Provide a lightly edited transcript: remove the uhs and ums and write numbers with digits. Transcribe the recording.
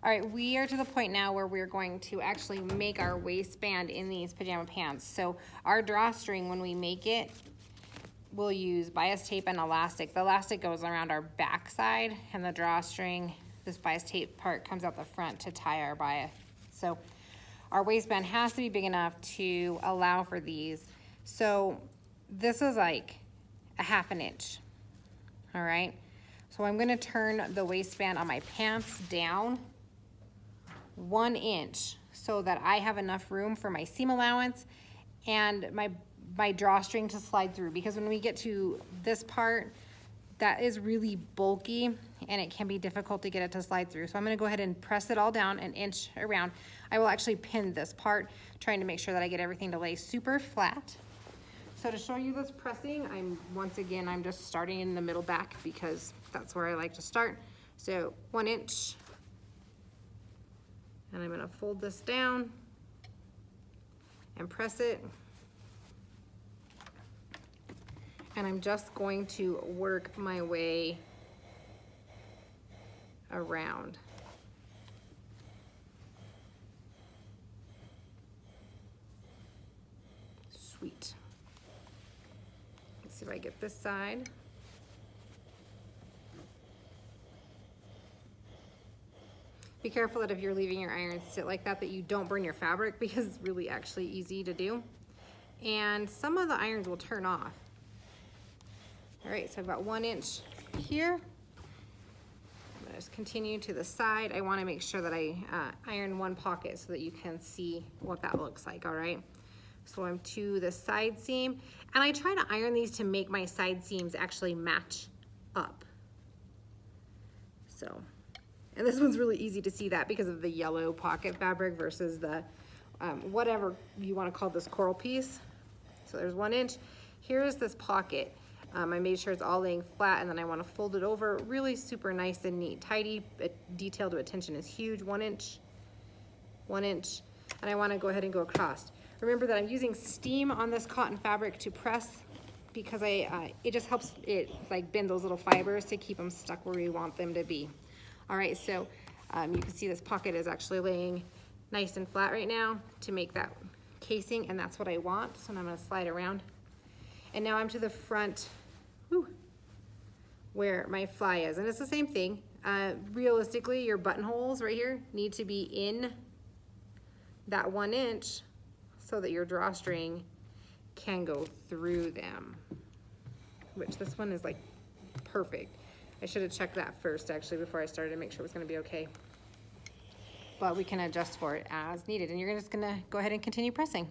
All right, we are to the point now where we're going to actually make our waistband in these pajama pants. So our drawstring, when we make it, we'll use bias tape and elastic. The elastic goes around our back side, and the drawstring, this bias tape part, comes out the front to tie our bias. So our waistband has to be big enough to allow for these. So this is like a 1/2 inch, all right? So I'm gonna turn the waistband on my pants down 1 inch so that I have enough room for my seam allowance and my drawstring to slide through, because when we get to this part, that is really bulky and it can be difficult to get it to slide through. So I'm gonna go ahead and press it all down 1 inch around. I will actually pin this part, trying to make sure that I get everything to lay super flat. So to show you this pressing, I'm just starting in the middle back because that's where I like to start. So 1 inch, and I'm gonna fold this down and press it. And I'm just going to work my way around. Sweet. Let's see if I get this side. Be careful that if you're leaving your iron sit like that you don't burn your fabric, because it's really actually easy to do. And some of the irons will turn off. All right, so I've got 1 inch here. I'm gonna just continue to the side. I wanna make sure that I iron one pocket so that you can see what that looks like, all right? So I'm to the side seam, and I try to iron these to make my side seams actually match up. So, and this one's really easy to see that because of the yellow pocket fabric versus the, whatever you wanna call this coral piece. So there's 1 inch. Here's this pocket. I made sure it's all laying flat, and then I wanna fold it over really super nice and neat. Tidy, detail to attention is huge. 1 inch, 1 inch, and I wanna go ahead and go across. Remember that I'm using steam on this cotton fabric to press, because it just helps it like bend those little fibers to keep them stuck where we want them to be. All right, so you can see this pocket is actually laying nice and flat right now to make that casing, and that's what I want. So I'm gonna slide around. And now I'm to the front, where my fly is. And it's the same thing. Realistically, your buttonholes right here need to be in that 1 inch so that your drawstring can go through them, which this one is like perfect. I should have checked that first actually before I started to make sure it was gonna be okay. But we can adjust for it as needed. And you're just gonna go ahead and continue pressing.